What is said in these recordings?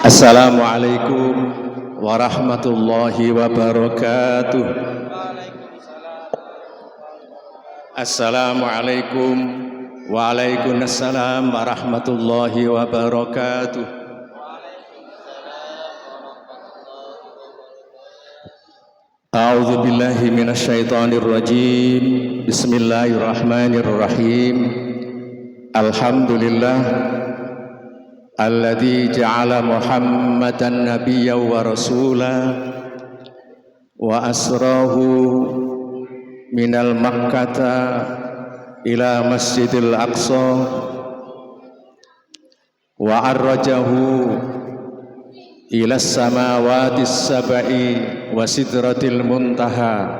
Assalamualaikum warahmatullahi wabarakatuh. Assalamualaikum waalaikumsalam warahmatullahi wabarakatuh. A'udzu billahi minasyaitonir rajim. Bismillahirrahmanirrahim. Alhamdulillah alladzi ja'ala Muhammadan nabiyyan wa rasula wa asrahu minal makkata ila masjidil aqsa wa arrajahu ila samawati sab'i wa sidratil muntaha.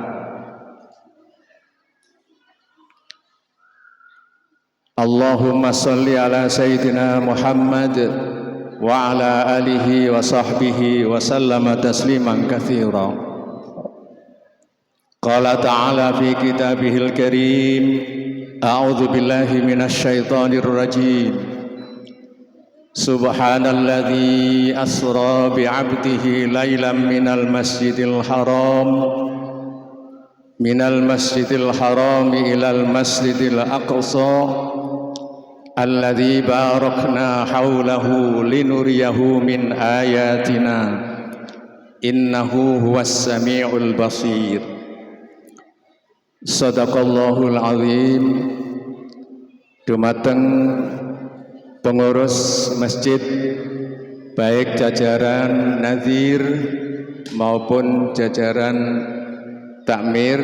Allahumma salli ala sayyidina Muhammad wa ala alihi wa sahbihi wa sallama tasliman katsira. Qala ta'ala fi kitabihil karim, a'udzu billahi minasy syaithanir rajim. Subhanalladzi asra bi 'abdihi lailan minal masjidil haram ilal masjidil aqsa alladzi barakna haulahu linuriyahu min ayatina innahu huwas samiul basir. Shadaqallahul azim. Dumateng pengurus masjid baik jajaran nazir maupun jajaran takmir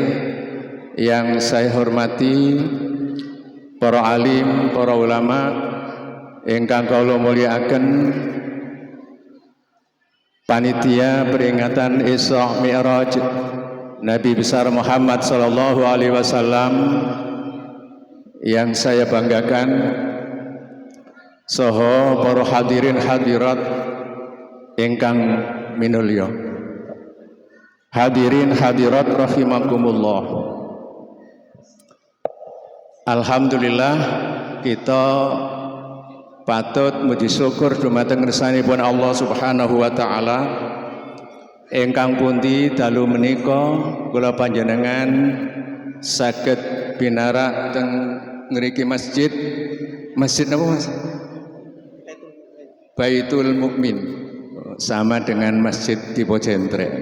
yang saya hormati, para alim, para ulama ingkang kula mulyakaken, panitia peringatan Isra Mi'raj Nabi besar Muhammad sallallahu alaihi wasallam yang saya banggakan, saha para hadirin hadirat ingkang minulya. Hadirin hadirat rahimakumullah. Alhamdulillah kita patut muji syukur dumateng ngersanipun Allah Subhanahu wa taala ingkang pundi dalu menika kula panjenengan saged binarak teng ngriki masjid napa Mas? Baitul Mukmin. Sama dengan masjid di Pocentrek.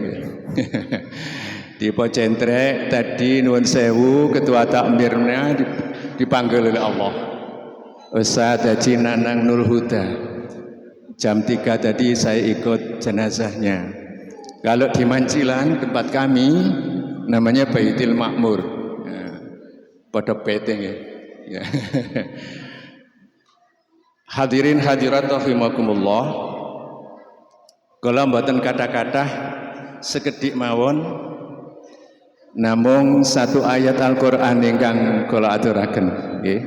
Di Pocentrek tadi nuwun sewu ketua takmirnya dipanggil oleh Allah, Ustaz Haji Nanang Nur Huda. Jam 3 tadi saya ikut jenazahnya. Kalau di Mancilan tempat kami namanya Baitul Makmur. Pada peteng ya. Hadirin hadirat rahimakumullah. Kula mboten kata-kata sekedhik mawon, namung satu ayat Al-Qur'an ingkang kula aturaken nggih.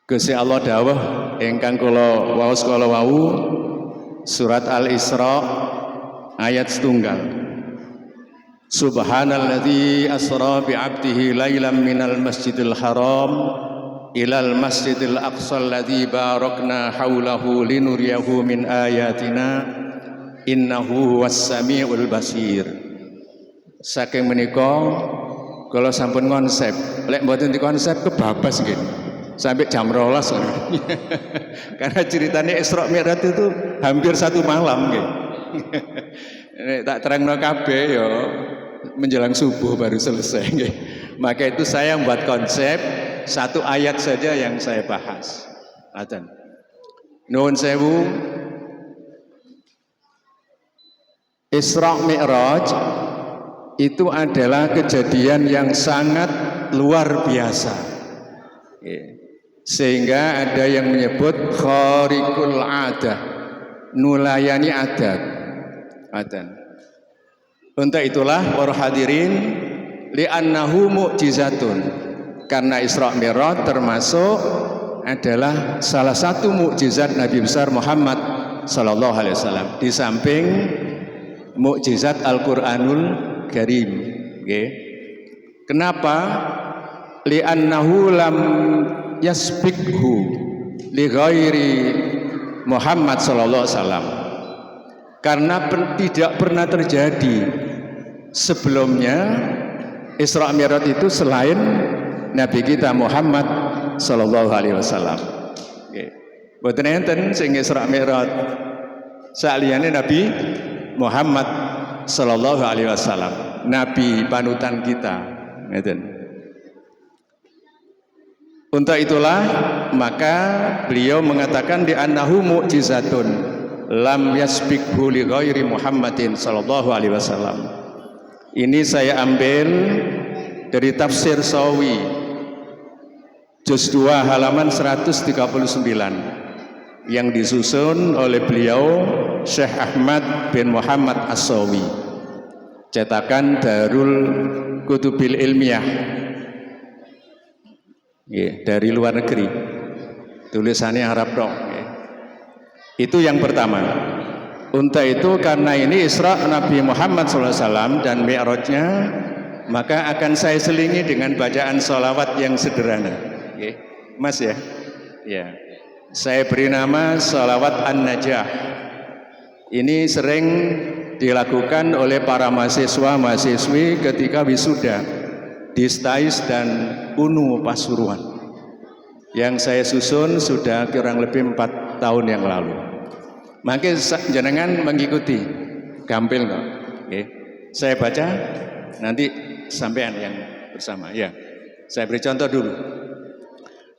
Gusti Allah dawuh ingkang kula waos kala wau surat Al-Isra ayat 1. Subhanalladzi asra bi 'abdihi lailan minal masjidil haram ilal masjidil aqsa alladzi barakna haulahu linuriyahu min ayatina innahu huwas samiul basir. Saking menika kula sampun konsep, lek mboten dikonsep kebabas nggih sampai jam 12 karena ceritanya Isra Mi'raj itu hampir satu malam nggih. Tak terangno kabeh ya menjelang subuh baru selesai nggih. Maka itu saya membuat konsep satu ayat saja yang saya bahas. Adan. Nuwun sewu. Isra Mi'raj itu adalah kejadian yang sangat luar biasa. Sehingga ada yang menyebut khariqul adah, nulayani adat. Adan. Untuk itulah para hadirin, li'annahu mu'jizatun. Karena Isra Mi'raj termasuk adalah salah satu mukjizat Nabi besar Muhammad sallallahu alaihi wasallam di samping mukjizat Al-Qur'anul Karim. Okay. Kenapa? Li'annahu lam yasbiqhu li ghairi Muhammad sallallahu alaihi wasallam. Karena tidak pernah terjadi sebelumnya Isra Mi'raj itu selain Nabi kita Muhammad sallallahu alaihi wasallam. Nggih. Mboten enten sing Isra Mi'raj saliyane Nabi Muhammad sallallahu alaihi wasallam, nabi panutan kita. Ngeten. Untuk itulah maka beliau mengatakan di annahu mu'jizatun lam yasbiqhu li ghairi Muhammadin sallallahu alaihi wasallam. Ini saya ambil dari tafsir Sawi juz 2 halaman 139 yang disusun oleh beliau Syekh Ahmad bin Muhammad As-Sawi, cetakan Darul Kutubil Ilmiah, dari luar negeri, tulisannya Arab dong. Itu yang pertama. Untuk itu karena ini Isra Nabi Muhammad SAW dan Mi'rajnya, maka akan saya selingi dengan bacaan sholawat yang sederhana. Mas ya? Ya. Saya beri nama sholawat An-Najah. Ini sering dilakukan oleh para mahasiswa-mahasiswi ketika wisuda di STAIS dan UNU Pasuruan. Yang saya susun sudah kurang lebih 4 tahun yang lalu. Maka jenengan mengikuti, gampil kok. Saya baca, nanti sampean yang bersama. Ya, saya beri contoh dulu.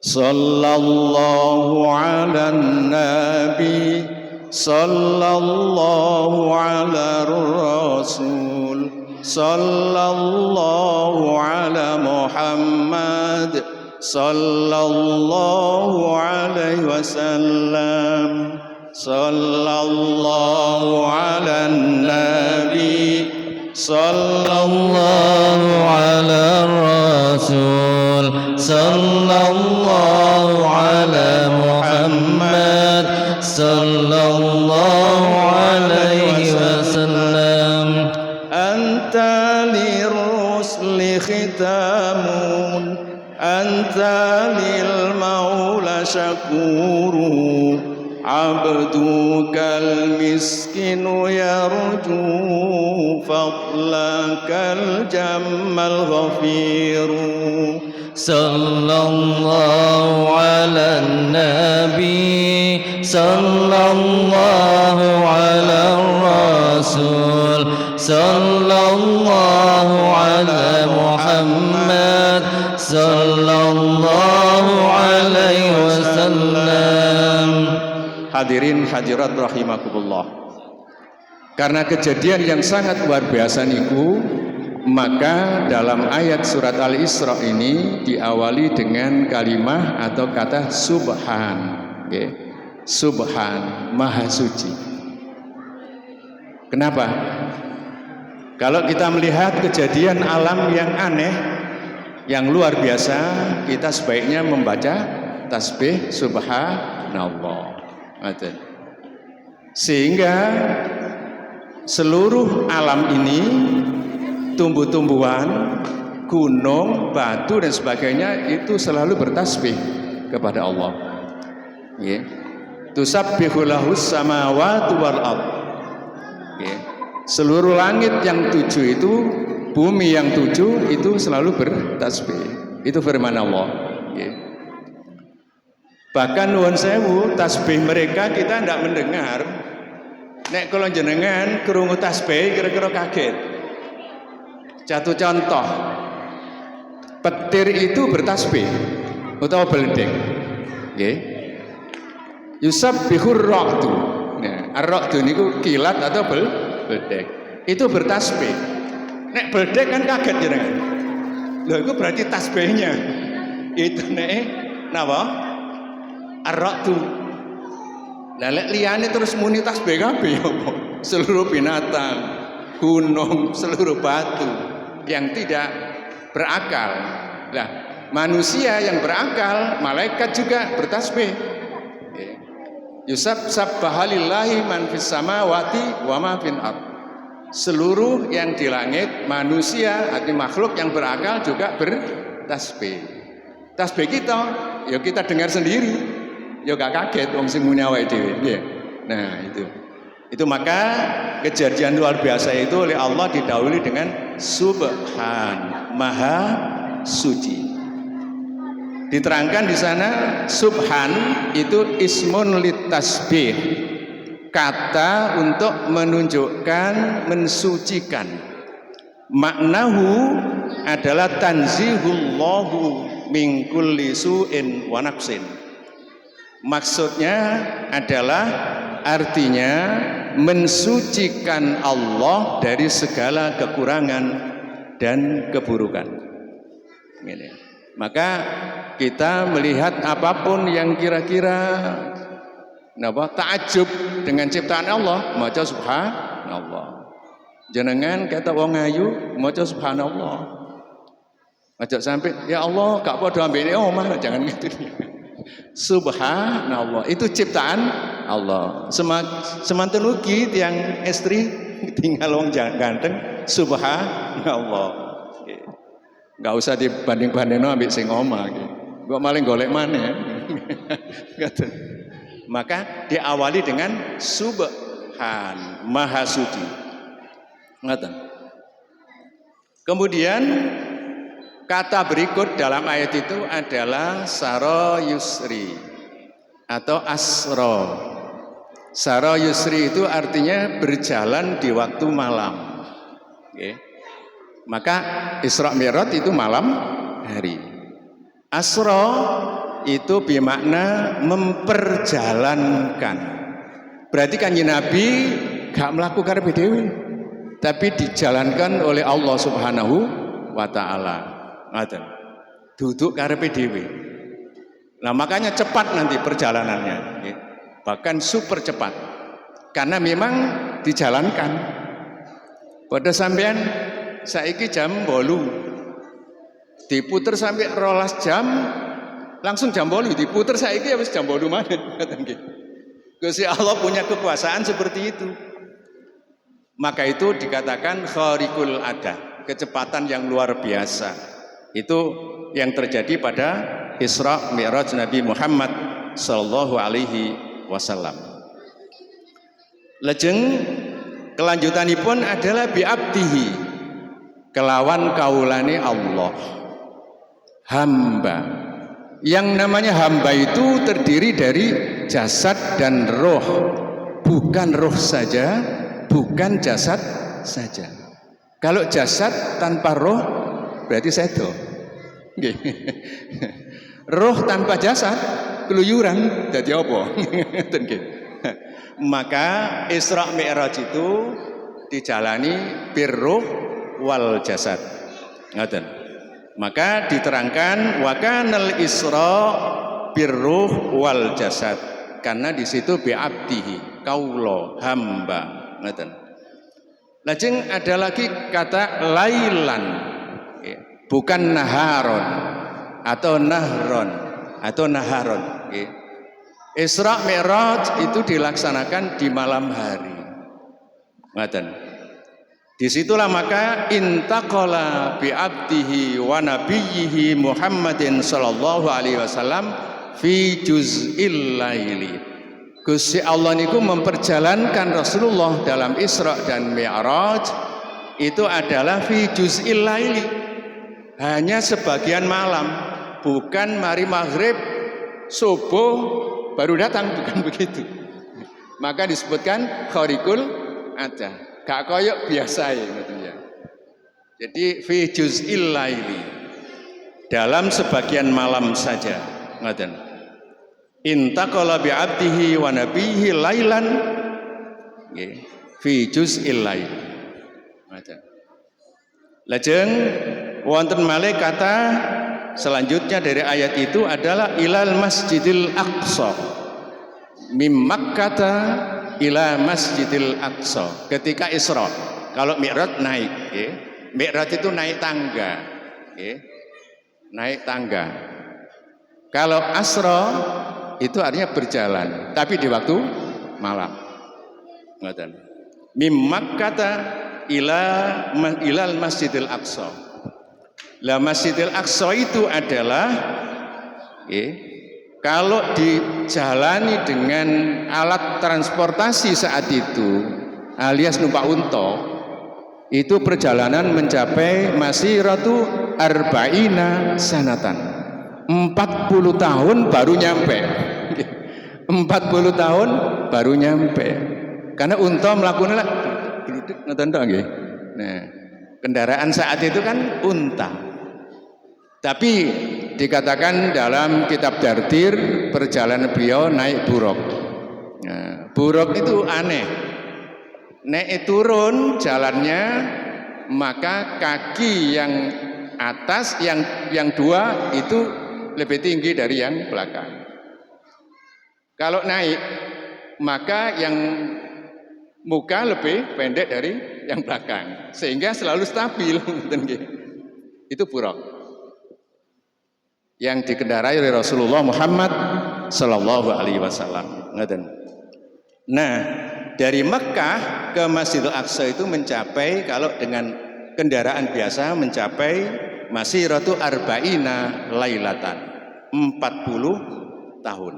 Sallallahu ala nabi, sallallahu ala rasul, sallallahu ala Muhammad, sallallahu alaihi wasallam, sallallahu ala nabi, sallallahu ala rasul, sallallahu ala Muhammad, sallallahu alaihi wasallam. Anta lirrusli khitamun, anta lil maula syakuru, abdukal miskinu yarju, fadlakal jammal ghafiru. Sallallahu ala nabi, sallallahu ala rasul, sallallahu ala Muhammad, sallallahu alaihi wasallam. Hadirin hadirat rahimakumullah. Karena kejadian yang sangat luar biasa niku, maka dalam ayat surat Al-Isra ini diawali dengan kalimah atau kata subhan. Subhan, maha suci. Kenapa? Kalau kita melihat kejadian alam yang aneh, yang luar biasa, kita sebaiknya membaca tasbih subhanallah. Sehingga seluruh alam ini, tumbuh-tumbuhan, gunung, batu dan sebagainya itu selalu bertasbih kepada Allah. Tusabbihu lahus samawati wal ardh. Seluruh langit yang 7 itu, bumi yang 7 itu selalu bertasbih. Itu firman Allah. Bahkan nuwun sewu, tasbih mereka kita tidak mendengar. Nek kalau jenengan krungu tasbih kira-kira kaget. Jatuh contoh, petir itu bertasbih utawa beledek. Yusabbihur ra'du. Nah, ar-ra'du niku kilat atau beledek. Itu bertasbih. Nek beledek kan kaget jenengan. Lho itu berarti tasbihnya. Itu nek napa? Ar-ra'du. Lah lek liyane terus muni tasbih kabeh apa? Seluruh binatang, gunung, seluruh batu yang tidak berakal. Lah, manusia yang berakal, malaikat juga bertasbih. Yusabbaha lillahi man fis samawati wa ma fil ardh. Seluruh yang di langit, manusia atau makhluk yang berakal juga bertasbih. Tasbih kita, ya kita dengar sendiri. Ya gak kaget wong sing muni awake dhewe, nggih. Nah, itu. Itu maka kejadian luar biasa itu oleh Allah didahului dengan subhan, maha suci. Diterangkan di sana subhan itu ismun litasbih, kata untuk menunjukkan mensucikan. Maknahu adalah tanzihullahu min kulli su'in wa naqsin. Maksudnya adalah artinya mensucikan Allah dari segala kekurangan dan keburukan. Ini. Maka kita melihat apapun yang kira-kira takjub dengan ciptaan Allah, maca subhanallah. Jenengan kata wong ayu, maca subhanallah. Aja sampai ya Allah gak padha ambene omah, jangan gitu. Subhanallah, itu ciptaan Allah. Semanten ugi tiang istri tinggal wong ganteng, subhanallah. Enggak usah dibanding-bandingno ambek sing omah iki. Kok maling golek maneh. Maka diawali dengan subhan, maha suci. Ngoten. Kemudian kata berikut dalam ayat itu adalah saro yusri atau asro. Saro yusri itu artinya berjalan di waktu malam. Okay. Maka Isra Mi'raj itu malam hari. Asro itu bermakna memperjalankan. Berarti kanjeng Nabi gak melakukan dhewe, tapi dijalankan oleh Allah Subhanahu wa taala. Ngaten. Duduk karepe dhewe. Nah, makanya cepat nanti perjalanannya, bahkan super cepat. Karena memang dijalankan. Pada sampean saiki jam 8. Diputer sampai 12 jam, langsung jam 8 diputer saiki habis jam 8 maneh. Gusti Allah punya kekuasaan seperti itu. Maka itu dikatakan khariqul ada, kecepatan yang luar biasa. Itu yang terjadi pada Isra Mi'raj Nabi Muhammad sallallahu alaihi wasallam. Lajeng kelanjutanipun adalah bi'abdihi, kelawan kaulane Allah, hamba. Yang namanya hamba itu terdiri dari jasad dan roh, bukan roh saja, bukan jasad saja. Kalau jasad tanpa roh berarti sedo. Roh tanpa jasad keluyuran dadi apa? Maka Isra Mi'raj itu dijalani birruh wal jasad. Ngoten. Maka diterangkan wa kanal isra birruh wal jasad. Karena di situ bi'abdihi, kaulo, hamba. Ngoten. Lajeng ada lagi kata lailan. Bukan naharon atau nahron atau naharon. Isra Mi'raj itu dilaksanakan di malam hari. Ngoten. Disitulah maka intaqala bi'abdihi wa nabiyyihi Muhammadin sallallahu alaihi wasallam fi juz'il laili. Gusti Allah niku memperjalankan Rasulullah dalam Isra dan Mi'raj itu adalah fi juz'il laili, hanya sebagian malam, bukan mari maghrib subuh baru datang, bukan begitu. Maka disebutkan khariqul ada. Gak koyok biasa ya. Jadi fi juz'il laili, dalam sebagian malam saja. Ngoten. Intaqala bi'abdihi wa nabiyhi lailan fi juz'il laili. Ngoten. Lajeng wonten malih kata selanjutnya dari ayat itu adalah ilal masjidil aqsa. Mim Makkah ila Masjidil Aqsa. Ketika Isra, kalau Mi'raj naik, Mi'raj itu naik tangga, naik tangga. Kalau Asra itu artinya berjalan, tapi di waktu malam. Ngoten. Mim Makkah ilal Masjidil Aqsa. Lah Masjidil Aqsa itu adalah Kalau dijalani dengan alat transportasi saat itu alias numpak unta, itu perjalanan mencapai masiratu arba'ina sanatan, 40 tahun baru nyampe. 40 tahun baru nyampe. Karena unta melakukan geluduk ngoten tok nggih. Nah, kendaraan saat itu kan unta. Tapi dikatakan dalam kitab Dardir perjalanan beliau naik buruk. Nah, buruk itu aneh. Nek turun jalannya, maka kaki yang atas yang dua itu lebih tinggi dari yang belakang. Kalau naik, maka yang muka lebih pendek dari yang belakang, sehingga selalu stabil. Itu buruk yang dikendarai oleh Rasulullah Muhammad Sallallahu Alaihi Wasallam. Nah, dari Mekah ke Masjidil Aqsa itu mencapai, kalau dengan kendaraan biasa mencapai masiratu arba'ina lailatan, 40 tahun.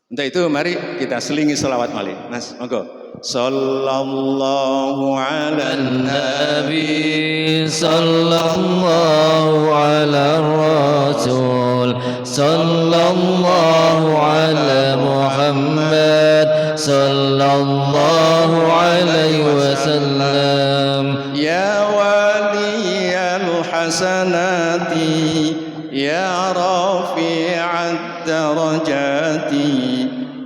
Untuk itu mari kita selingi selawat malih. Mas, monggo. Sallallahu ala nabi, sallallahu ala rasul, sallallahu ala Muhammad, sallallahu alaihi wasallam. Ya waliyal hasanati, ya rafi'ad darajati,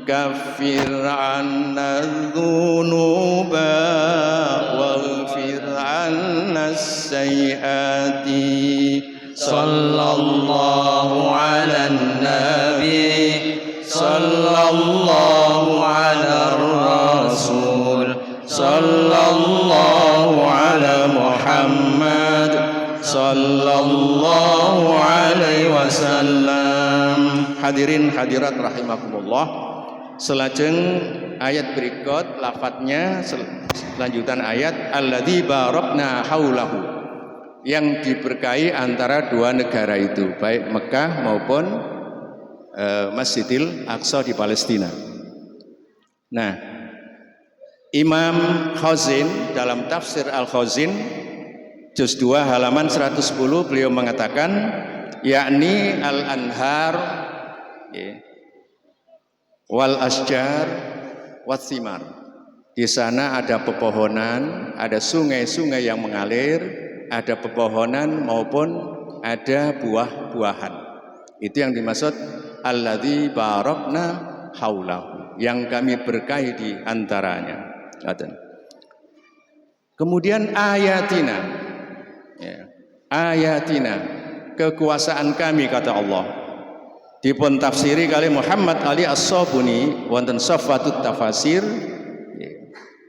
kaffir anna dhunuba waghfir anna sayyiati. Sallallahu ala nabi, sallallahu ala rasul, sallallahu ala Muhammad, sallallahu alaihi wasallam. Hadirin hadirat rahimakumullah. Selajeng ayat berikut lafadznya lanjutan ayat alladzi barakna haulahu, yang diberkahi antara dua negara itu, baik Mekah maupun Masjidil Aqsa di Palestina. Nah, Imam Khazin dalam tafsir Al-Khazin juz 2 halaman 110 beliau mengatakan yakni al-anhar wal asjar wathimar. Di sana ada pepohonan, ada sungai-sungai yang mengalir, ada pepohonan maupun ada buah-buahan. Itu yang dimaksud alladzi barakna haulahu, yang kami berkahi di antaranya. Kemudian ayatina, ayatina, kekuasaan kami, kata Allah. Dipun tafsiri kali Muhammad Ali As-Sabuni wonten Safatut Tafasir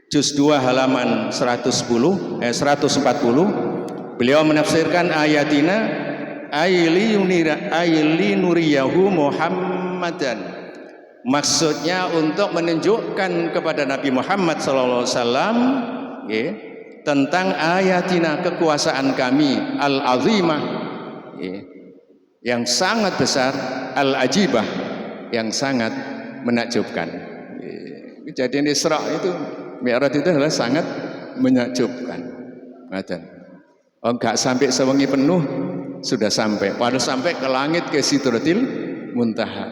juz 2 halaman 140, beliau menafsirkan ayatina ayli nuriyahu Muhammadan, maksudnya untuk menunjukkan kepada Nabi Muhammad sallallahu alaihi wasallam tentang ayatina, kekuasaan kami al-azimah yang sangat besar, al-ajibah yang sangat menakjubkan. Kejadian Isra itu, Mi'raj itu adalah sangat menakjubkan. Enggak sampai sewengi penuh sudah sampai, padahal sampai ke langit, ke Sidratil Muntaha.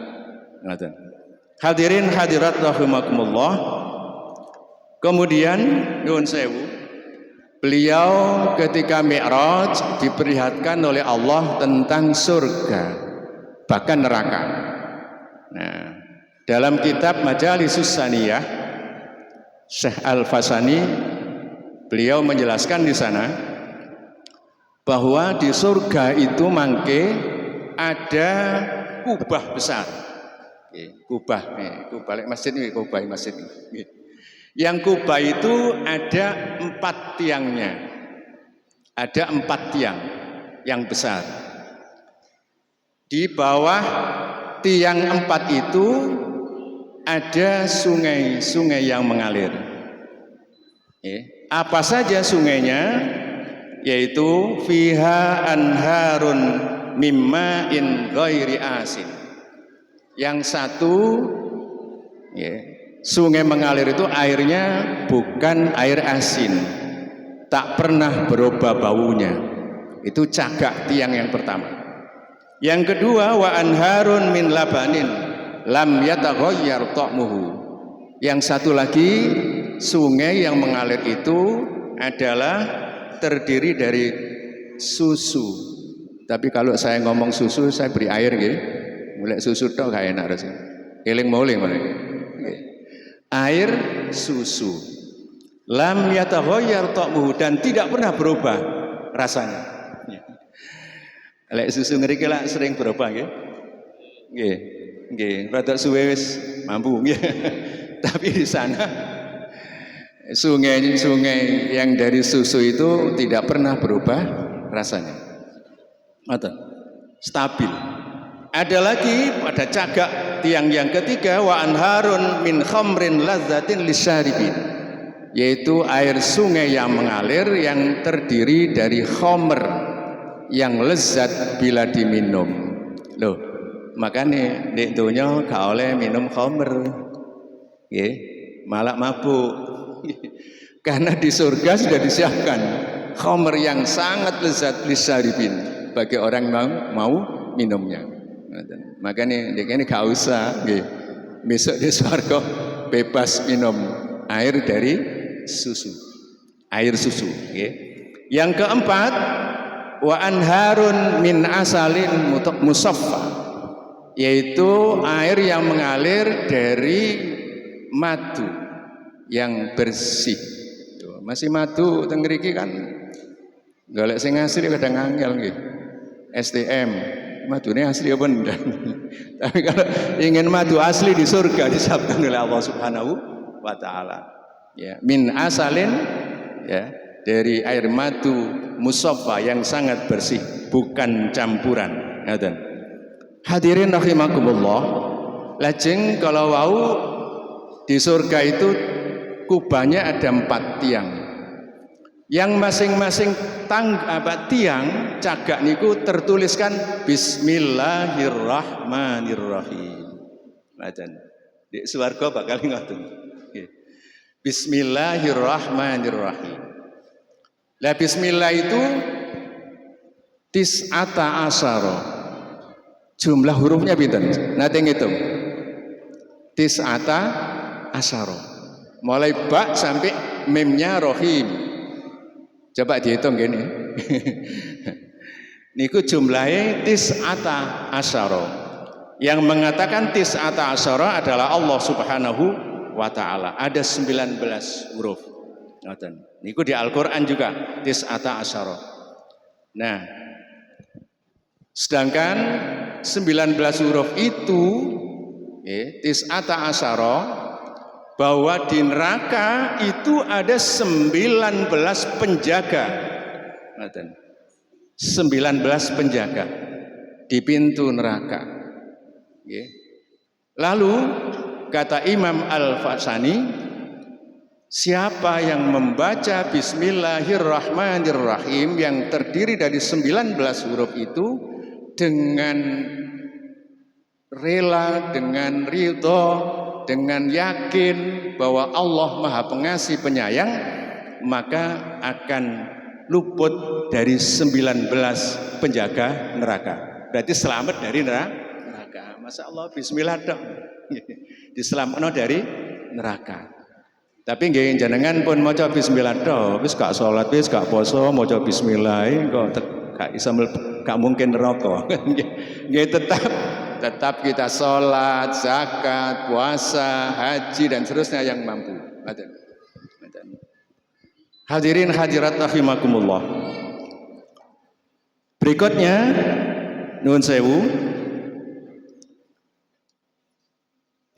Hadirin hadirat rahimakumullah. Kemudian nuwun sewu, beliau ketika Mi'raj diperlihatkan oleh Allah tentang surga, bahkan neraka. Nah, dalam kitab Majalisus Saniyah, Syekh Al-Fasani beliau menjelaskan di sana bahwa di surga itu mangke ada kubah besar. Kubah masjid ini, kubah masjid ini. Yang kubah itu ada 4 tiangnya. Ada 4 tiang yang besar. Di bawah tiang 4 itu ada sungai-sungai yang mengalir. Apa saja sungainya? Yaitu fiha anharun mimma in ghairi asin. Yang satu ya, sungai mengalir itu airnya bukan air asin, tak pernah berubah baunya. Itu cagak tiang yang pertama. Yang kedua, wa anharun min labanin lam yataghayyar ta'muhu. Yang satu lagi, sungai yang mengalir itu adalah terdiri dari susu. Tapi kalau saya ngomong susu, saya beri air nggih. Mulai susu tok gak enak rasanya. Eling mauling mana? Air susu. Lam yataghayyar ta'muhu, dan tidak pernah berubah rasanya. Lek susu ngriki lak sering berubah nggih. Nggih. Nggih, rada suwe wis mampu nggih. Tapi di sana sungai yang dari susu itu tidak pernah berubah rasanya. Mata stabil. Ada lagi pada cagak tiang yang ketiga, wa anharun min khamrin lazzatin lisyaribin, yaitu air sungai yang mengalir yang terdiri dari khamr yang lezat bila diminum. Loh, makanya di dunia gak oleh minum khamr, nggih, malah mabuk. Karena di surga sudah disiapkan khamr yang sangat lezat lisyaribin bagi orang yang mau minumnya. Makanya ini gak usah nggih. Besok di surga bebas minum air dari susu. Air susu, nggih. Yang keempat, wa anharun min asalin musaffa, yaitu air yang mengalir dari madu yang bersih. Masih madu teng mriki kan golek sing asli kadang angel nggih. STM madune asli apa ndak. Tapi kalau ingin madu asli di surga disiapkan oleh Allah Subhanahu wa taala. Ya, min asalin, ya, dari air madu musaffa yang sangat bersih, bukan campuran. Ngoten. Hadirin rahimakumullah. Lajeng kalau wau di surga itu kubahnya ada 4 tiang. Yang masing-masing tiang cagak niku tertuliskan Bismillahirrahmanirrahim. Ngoten. Di swarga bakal ngoten. Bismillahirrahmanirrahim. Lah bismillah itu tis'ata asyara. Jumlah hurufnya pinten? Nate ngitung. Tis'ata asyara. Mulai ba sampai mimnya rohim. Coba dihitung gini. Niku jumlahnya tis'ata asyara. Yang mengatakan tis'ata asyara adalah Allah Subhanahu wa ta'ala. Ada 19 huruf. Niku di Al-Quran juga tis'ata asyara. Nah, sedangkan 19 huruf itu tis'ata asyara, bahwa di neraka itu ada 19 penjaga. 19 penjaga di pintu neraka. Lalu kata Imam Al-Fasani, siapa yang membaca Bismillahirrahmanirrahim yang terdiri dari 19 huruf itu dengan rela, dengan ridho, dengan yakin bahwa Allah Maha Pengasih Penyayang, maka akan luput dari 19 penjaga neraka. Berarti selamat dari neraka. Masya Allah, bismillah dong. Diselamatkan dari neraka. Tapi nggih jenengan pun maca bismillah tok, wis gak salat, wis gak poso, maca bismillah kok gak mungkin neraka. Nggih tetap kita salat, zakat, puasa, haji dan seterusnya yang mampu. Hadirin hadirat rahimakumullah. Berikutnya nuwun sewu,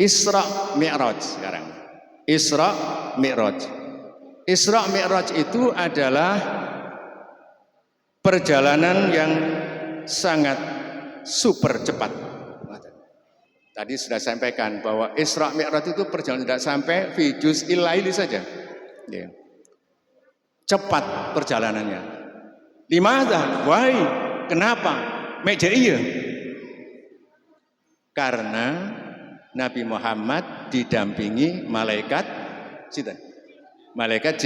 Isra Mi'raj sekarang. Isra Mi'raj. Isra Mi'raj itu adalah perjalanan yang sangat super cepat. Tadi sudah sampaikan bahwa Isra Mi'raj itu perjalanan tidak sampai fi juz'il laili saja. Cepat perjalanannya. Limadha? Why? Kenapa? Meja iya. Karena Nabi Muhammad didampingi malaikat sinten? Malaikat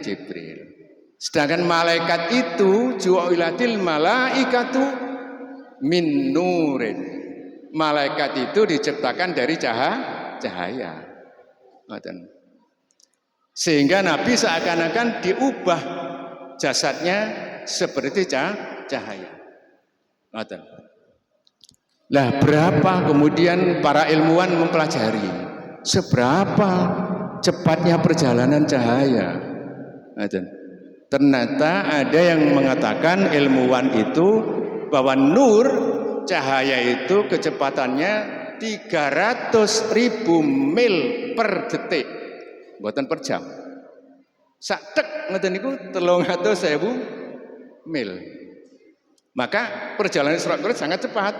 Jibril. Sedangkan malaikat itu ju'ilatil malaikatu min nurin. Malaikat itu diciptakan dari cahaya. Sehingga Nabi seakan-akan diubah jasadnya seperti cahaya. Lah berapa kemudian para ilmuwan mempelajari seberapa cepatnya perjalanan cahaya. Ternyata ada yang mengatakan ilmuwan itu bahwa nur cahaya itu kecepatannya 300.000 mil per detik, bukan per jam. Sak tek ngeten niku 300.000 mil. Maka perjalanan Isra Mi'raj sangat cepat.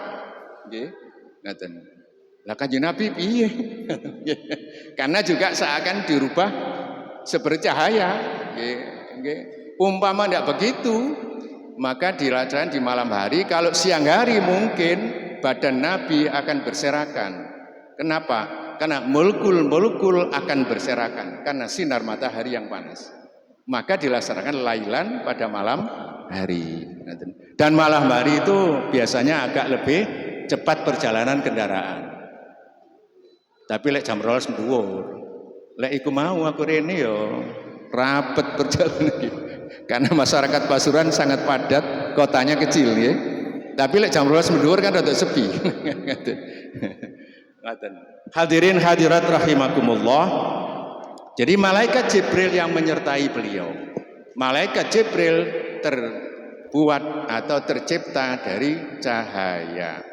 Nggih, ngaten. Lah Kanjeng Nabi piye? Karena juga seakan dirubah seperti cahaya. Nggih. Umpama tidak begitu, maka dilaksanakan di malam hari. Kalau siang hari mungkin badan Nabi akan berserakan. Kenapa? Karena molekul akan berserakan karena sinar matahari yang panas. Maka dilaksanakan lailan pada malam hari. Dan malam hari itu biasanya agak lebih cepat perjalanan kendaraan. Tapi lek jam 12 dhuwur. Lek iku mau aku rene yo rapet perjalanan iki. Karena masyarakat Pasuruan sangat padat, kotanya kecil ya. Tapi lek jam 12 dhuwur kan rada sepi. Hadirin hadirat rahimakumullah. Jadi malaikat Jibril yang menyertai beliau. Malaikat Jibril terbuat atau tercipta dari cahaya.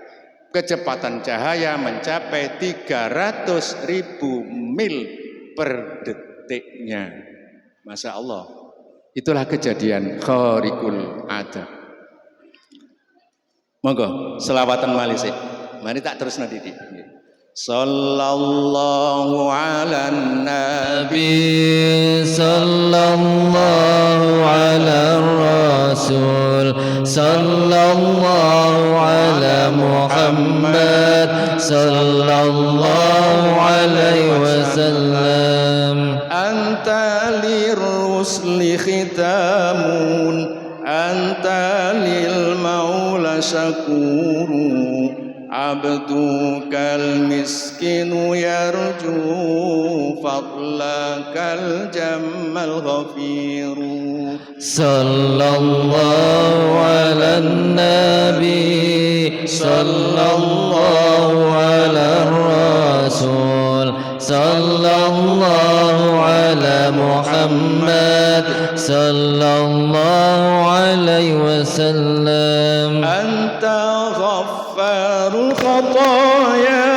Kecepatan cahaya mencapai 300.000 mil per detiknya. Masya Allah. Itulah kejadian khariqul ada. Monggo selawatan malih. Mari tak terus nanti. Sallallahu ala nabi sallallahu ala rasul sallallahu ala Muhammad sallallahu alaihi wasallam. Anta lirrusli khitamun, anta lil maula syakuru, abdukal miskinu yarju fadlakal jammal ghafiru. Sallallahu ala nabi sallallahu ala rasul sallallahu ala Muhammad sallallahu alaihi wasallam. Anta ghaffarul khataya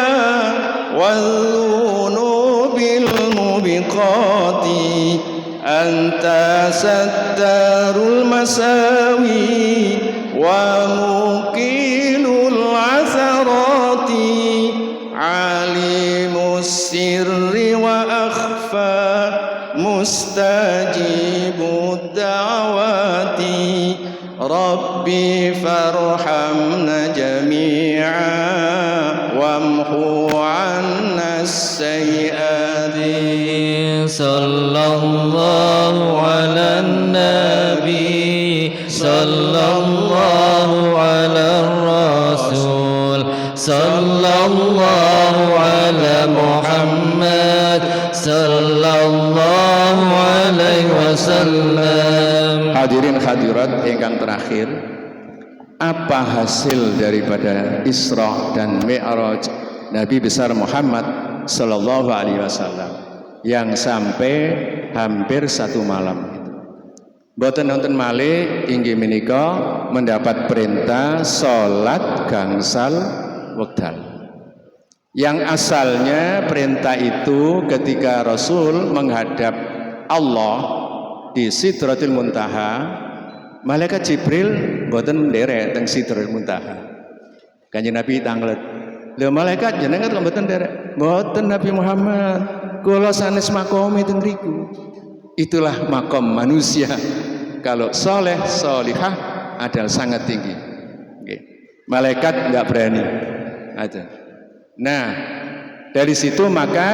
wal dhunubil mubiqati, anta sattarul masawi wa muqilul atharati, alimus sirri wa akhfa mustajibud da'wati, rabbi farhamna jami'a wamhu 'anna as-sayyi'ati. Sallallahu ala nabi sallallahu ala rasul sallallahu ala Muhammad sallallahu alaihi wasallam. Hadirin hadirat ingkang terakhir, apa hasil daripada Isra dan Mi'raj Nabi besar Muhammad sallallahu alaihi wasallam yang sampai hampir 1 malam itu? Mboten nonton malih inggih menika mendapat perintah salat gangsal wekdal. Yang asalnya perintah itu ketika Rasul menghadap Allah di Sidratul Muntaha, malaikat Jibril mboten nderek teng Sidratul Muntaha. Kanjeng Nabi tanglet, "Lho malaikat jenengan kok mboten nderek?" "Mboten Nabi Muhammad, kula sanes makome teng mriku." Itulah makom manusia. Kalau soleh, solihah adalah sangat tinggi. Malaikat enggak berani. Ada. Nah, dari situ maka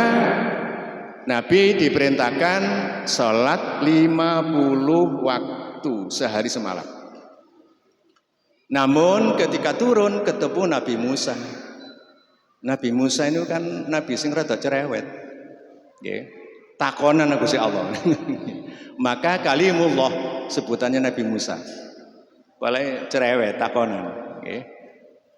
Nabi diperintahkan sholat 50 waktu sehari semalam. Namun ketika turun ketemu Nabi Musa. Nabi Musa itu kan Nabi sing rada cerewet. Nggih. Takonan Gusti Allah. Maka kalimullah sebutannya Nabi Musa. Boleh cerewet takonan. Nggih.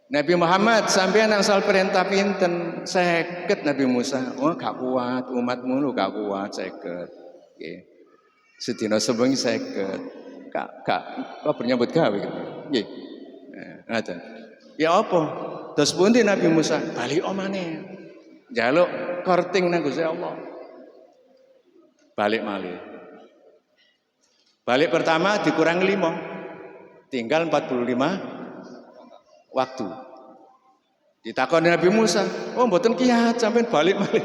Nabi Muhammad sampai asal perintah pinten 50 Nabi Musa. Oh gak kuat, umatmu lu gak kuat 50. Nggih. Sedina sebengi 50. Kak bernyambut gawe gitu. Nggih. Ngaten. Ya apa? Terus pundi Nabi Musa balik omane. Njaluk korting nang Gusti Allah. Balik malih. Balik pertama dikurang 5. Tinggal 45 waktu. Ditakoni Nabi Musa, "Oh mboten kiat sampean balik malih."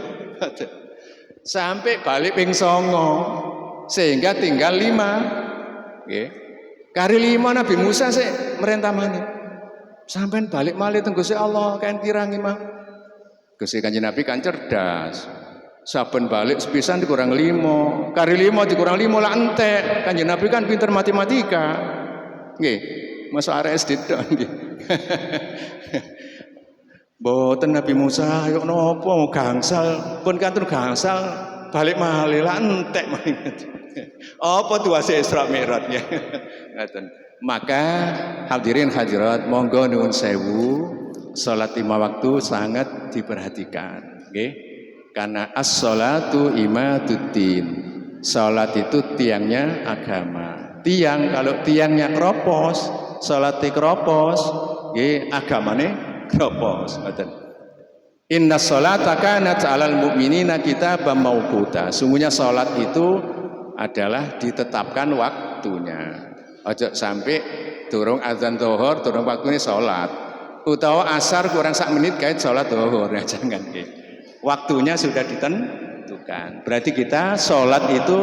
Sampai balik ping 9 sehingga tinggal 5. Nggih. Kari 5 Nabi Musa sik merentah maneh. Sampean balik malih teng Gusti Allah kaen pirangi mah. Gusti Kanjeng Nabi kan cerdas. Saben balik sepisan dikurang 5. Kari 5 dikurang 5 lah entek. Kanjeng Nabi kan pinter matematika. Nggih. Masa arek SD tok nggih. Boten Nabi Musa ayo napa mau gangsal, pun kantun gangsal balik malih lah entek malih. Apa tuase Isra Mi'raj ya. Ngaten. Maka hadirin hadirat monggo nuwun sewu, salat 5 waktu sangat diperhatikan, nggih. Karena as-sholatu imaduddin. Salat itu tiangnya agama. Tiang kalau tiangnya kropos, salate kropos, nggih agamane kropos, ngoten. Inna sholata kanat 'alal mu'minina kitaban mauquta. Sungguhnya salat itu adalah ditetapkan waktunya. Ojo sampai durung azan zuhur, durung waktune salat. Utawa asar kurang sak menit kait salat zuhur. Ya jangan nggih. Waktunya sudah ditentukan. Berarti kita salat itu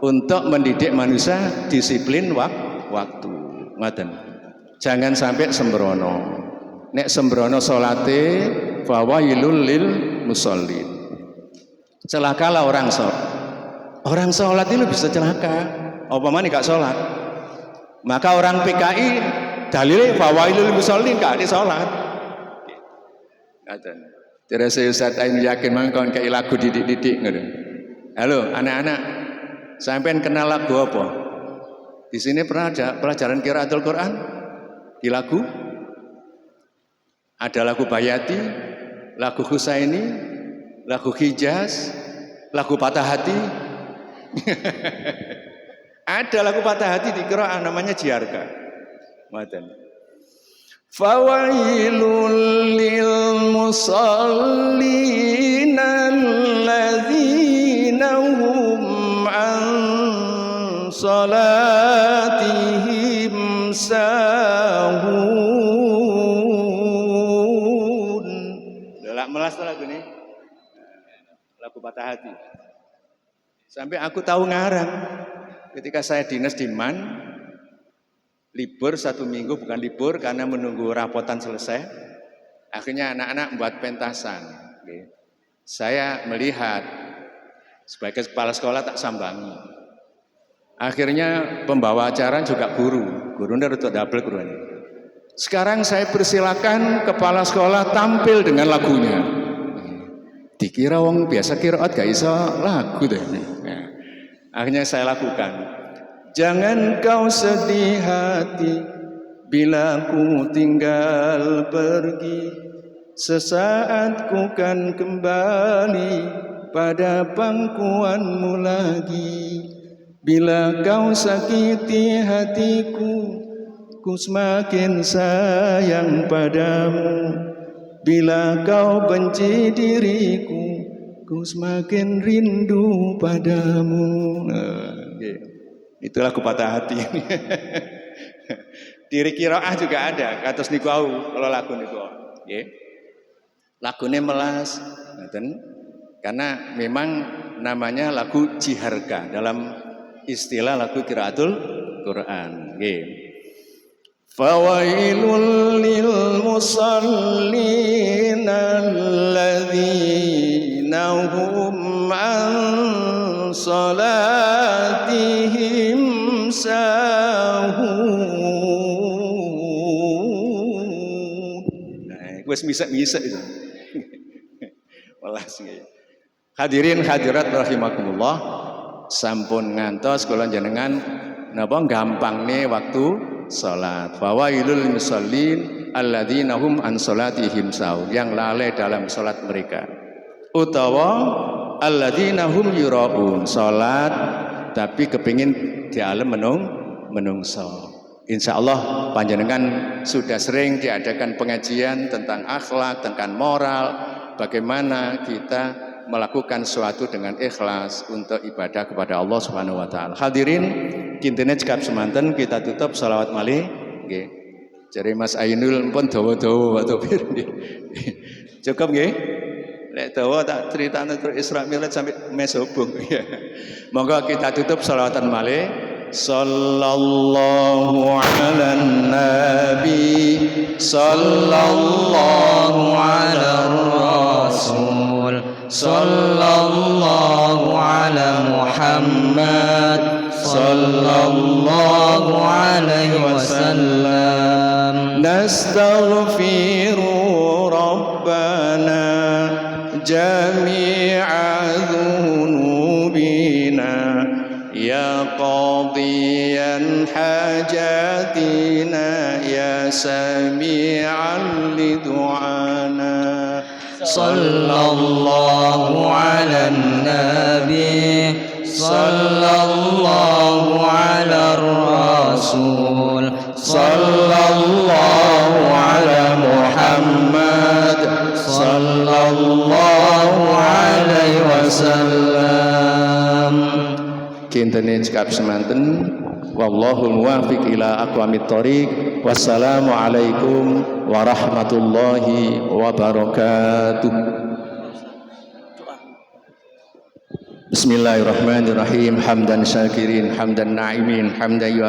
untuk mendidik manusia disiplin waktu. Ngoten. Jangan sampai sembrono. Nek sembrono salate fawailul lil musallin. Celakalah orang salat. Orang salat itu bisa celaka. Apa mana gak salat? Maka orang PKI dalilnya fawailul musallin gak ada salat. Ngaten. Terus Ustaz Ain yakin mangkon kayak lagu didik-didik ngono. Halo anak-anak, sampean kenal lagu apa? Di sini pernah ada pelajaran qiraatul Quran di lagu? Ada lagu Bayati, lagu Husaini, lagu Hijaz, lagu Patah Hati. Ada lagu Patah Hati di qiraah namanya Jiarka. Ngoten. Fawailul lil musallin alladzina hum an salatihim sahun. Lelak melas lagu ini. Lagu Patah Hati. Sampai aku tahu ngarang. Ketika saya dinas di Man, libur 1 minggu, bukan libur karena menunggu rapotan selesai. Akhirnya anak-anak membuat pentasan. Saya melihat sebagai kepala sekolah tak sambangi. Akhirnya pembawa acara juga guru untuk double guru. Sekarang saya persilakan kepala sekolah tampil dengan lagunya. Dikira wong biasa kiraat gak iso lagu deh. Akhirnya saya lakukan. Jangan kau sedih hati bila ku tinggal pergi. Sesaat ku kan kembali pada pangkuanmu lagi. Bila kau sakiti hatiku, ku semakin sayang padamu. Bila kau benci diriku, ku semakin rindu padamu. Itu lagu Patah Hati. Diri qiraah juga ada, kados niku kalau lagu niku. Nggih. Lagune melas, ngoten. Karena memang namanya lagu jiharka dalam istilah lagu qiraatul Quran. Nggih. fawailul lil musallin alladzina hum an salatihim sahun. Wes misek-misek itu. Welas nggih. Hadirin hadirat rahimakumullah, sampun ngantos kula jenengan napa gampangne waktu salat. Fawailul musallin alladzina hum an salatihim sahun, yang lalai dalam salat mereka. Utawa alladzina hum yuraun, salat tapi kepingin di alam menungso. Insya Allah panjenengan sudah sering diadakan pengajian tentang akhlak, tentang moral, bagaimana kita melakukan sesuatu dengan ikhlas untuk ibadah kepada Allah Subhanahu wa taala. Hadirin kintine cekap semanten kita tutup selawat malih nggih. Jare Mas Ainul pun dawa-dawa waktu pir nggih. Cukup nggih? Nek dawa tak critane terus Isra Mi'raj sampai mesubung. Monggo kita tutup selawatan malih. Sallallahu ala nabi, sallallahu ala rasul, sallallahu ala Muhammad, sallallahu alaihi wasallam. Nastaghfiru rabbana jami'a dhunubina ya qadiyan hajatina ya sami'an lidu'ana. Sallallahu ala nabi, sallallahu ala rasul, sallallahu ala Muhammad, sallallahu alaihi wasallam. Kintene cekap semanten, wallahu muwaffiq ila aqwamit thoriq. Wassalamu alaikum warahmatullahi wabarakatuh. Bismillahirrahmanirrahim. Hamdan syakirin, hamdan na'imin, hamdan